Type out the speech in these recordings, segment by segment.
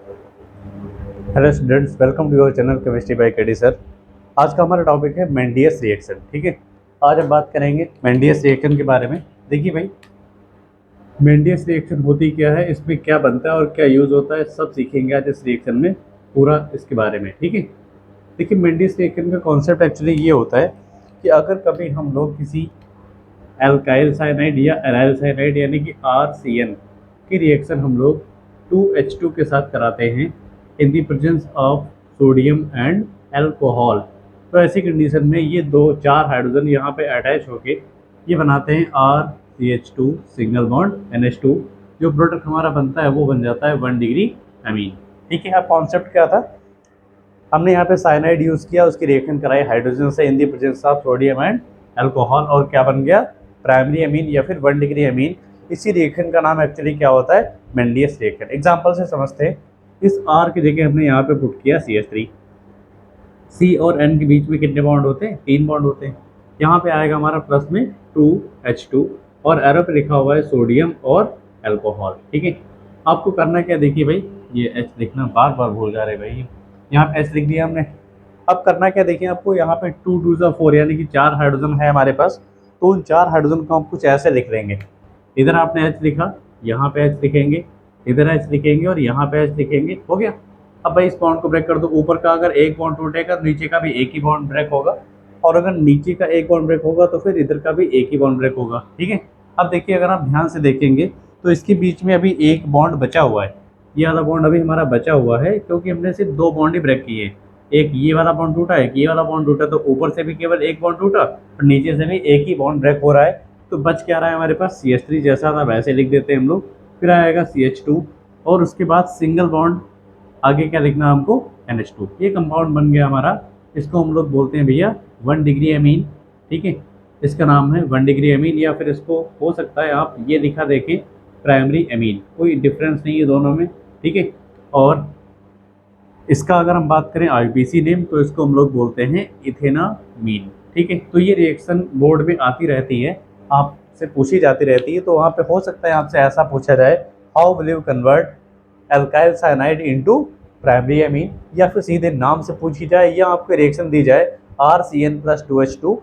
Hello students, welcome to your channel chemistry by KD sir. आज का हमारा topic है मेंडियस रिएक्शन। ठीक है, आज हम बात करेंगे मेंडियस रिएक्शन के बारे में। देखिए भाई, मेंडियस रिएक्शन होती क्या है, इसमें क्या बनता है और क्या यूज़ होता है, सब सीखेंगे आज इस रिएक्शन में, पूरा इसके बारे में। ठीक है, देखिए मेंडियस रिएक्शन का कॉन्सेप्ट एक्चुअली ये होता है कि अगर कभी हम लोग किसी एल्काइल साइनाइड या एराइल साइनाइड यानी कि RCN की रिएक्शन हम लोग 2H2 के साथ कराते हैं in the presence of sodium and alcohol, तो ऐसी कंडीशन में ये दो चार हाइड्रोजन यहाँ पे अटैच होके ये बनाते हैं RCH2 सिंगल बॉन्ड NH2। जो प्रोडक्ट हमारा बनता है वो बन जाता है 1 डिग्री अमीन। ठीक है, अब कॉन्सेप्ट क्या था, हमने यहाँ पे साइनाइड यूज़ किया, उसकी रिएक्शन कराई हाइड्रोजन से in the presence of sodium and alcohol, और क्या बन गया, प्राइमरी अमीन या फिर 1 डिग्री अमीन। इसी रिएक्शन का नाम एक्चुअली क्या होता है, मेंडियस रिएक्शन। एग्जांपल से समझते हैं, इस R की जगह हमने यहाँ पे पुट किया CH3। C और N के बीच में कितने बॉन्ड होते हैं, 3 बॉन्ड होते हैं। यहाँ पे आएगा हमारा प्लस में 2H2 और एरो पे लिखा हुआ है सोडियम और अल्कोहल। ठीक है, आपको करना क्या, देखिए भाई, ये H लिखना बार बार भूल जा रहे भाई, यहाँ पे H लिख दिया हमने। अब करना क्या, देखिए आपको यहाँ पे 2 2 4 यानी कि 4 हाइड्रोजन है हमारे पास, तो उन 4 हाइड्रोजन को हम कुछ ऐसे लिख लेंगे। इधर आपने H लिखा, यहाँ पे H लिखेंगे, इधर H लिखेंगे और यहाँ पे H लिखेंगे, हो गया। अब भाई इस बॉन्ड को ब्रेक कर दो, ऊपर का अगर एक बॉन्ड टूटेगा तो नीचे का भी एक ही बॉन्ड ब्रेक होगा, और अगर नीचे का एक बॉन्ड ब्रेक होगा तो फिर इधर का भी एक ही बॉन्ड ब्रेक होगा। ठीक है, अब देखिए अगर आप ध्यान से देखेंगे तो इसके बीच में अभी एक बॉन्ड बचा हुआ है, ये वाला बॉन्ड अभी हमारा बचा हुआ है क्योंकि हमने सिर्फ 2 बॉन्ड ही ब्रेक किए हैं। एक ये वाला बॉन्ड टूटा, एक ये वाला बॉन्ड टूटा, तो ऊपर से भी केवल एक बॉन्ड टूटा और नीचे से भी एक ही बॉन्ड ब्रेक हो रहा है। तो बच क्या रहा है हमारे पास, CH3 जैसा था वैसे लिख देते हैं हम लोग, फिर आएगा CH2 और उसके बाद सिंगल बॉन्ड, आगे क्या लिखना हमको, NH2। ये कंपाउंड बन गया हमारा, इसको हम लोग बोलते हैं भैया 1 डिग्री अमीन। ठीक है, इसका नाम है 1 डिग्री अमीन, या फिर इसको हो सकता है आप ये लिखा देखें प्राइमरी अमीन, कोई डिफरेंस नहीं है दोनों में। ठीक है, और इसका अगर हम बात करें IUPAC नेम तो इसको हम लोग बोलते हैं इथेनामीन। ठीक है, तो ये रिएक्शन बोर्ड में आती रहती है, आपसे पूछी जाती रहती है, तो वहाँ पे हो सकता है आपसे ऐसा पूछा जाए, how will you convert alkyl cyanide into primary amine, या फिर सीधे नाम से पूछी जाए, या आपको रिएक्शन दी जाए RCN + 2H2,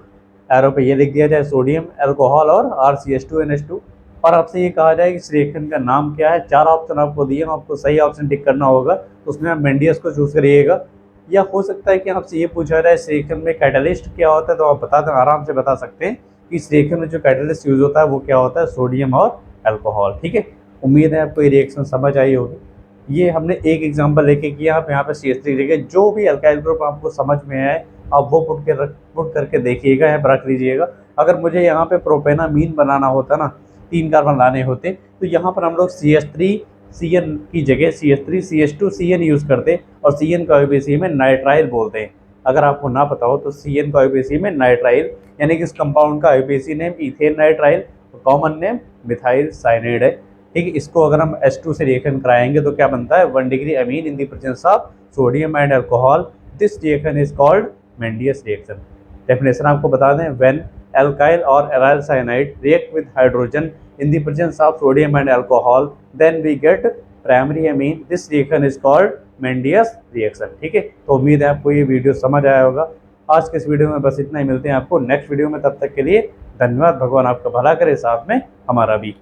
एरो पे ये लिख दिया जाए सोडियम अल्कोहल और RCH2 NH2, और आपसे ये कहा जाए कि इस रिएक्शन का नाम क्या है। 4 ऑप्शन आपको दिए, आपको सही ऑप्शन टिक करना होगा, तो उसमें आप मेंडियस को चूज करिएगा। या हो सकता है कि आपसे ये पूछा जाए इस रिएक्शन में कैटलिस्ट क्या होता है, तो आप आराम से बता सकते हैं कि इस रिएक्शन में जो कैटलिस्ट यूज होता है वो क्या होता है, सोडियम और अल्कोहल। ठीक है, उम्मीद है आपको ये रिएक्शन समझ आई होगी। ये हमने एक एग्जाम्पल लेके किया, आप यहाँ पे CH3 लेके जो भी अल्काइल ग्रुप आपको समझ में आए आप वो पुट करके देखिएगा, यहाँ पर रख लीजिएगा। अगर मुझे यहाँ पे प्रोपेनामीन बनाना होता ना, 3 कार्बन लाने होते, तो यहाँ पर हम लोग CH3CN की जगह CH3CH2CN यूज़ करते, और CN को IUPAC में नाइट्राइल बोलते हैं। अगर आपको ना पता हो तो CN को IUPAC में नाइट्राइल, यानी कि इस कंपाउंड का IUPAC name ethane nitrile, common name methyl cyanide है। ठीक है, इसको अगर हम H2 से रिएक्शन कराएंगे तो क्या बनता है, 1 degree amine in the presence of sodium and alcohol. This reaction is called Mendius reaction. Definition आपको बता दें, when alkyl or aryl cyanide react with hydrogen in the presence of sodium and alcohol, then we get primary amine. This reaction is called Mendius reaction। ठीक है, तो उम्मीद है आपको ये वीडियो समझ आया होगा। आज के इस वीडियो में बस इतना ही, मिलते हैं आपको नेक्स्ट वीडियो में, तब तक के लिए धन्यवाद। भगवान आपका भला करे, साथ में हमारा भी।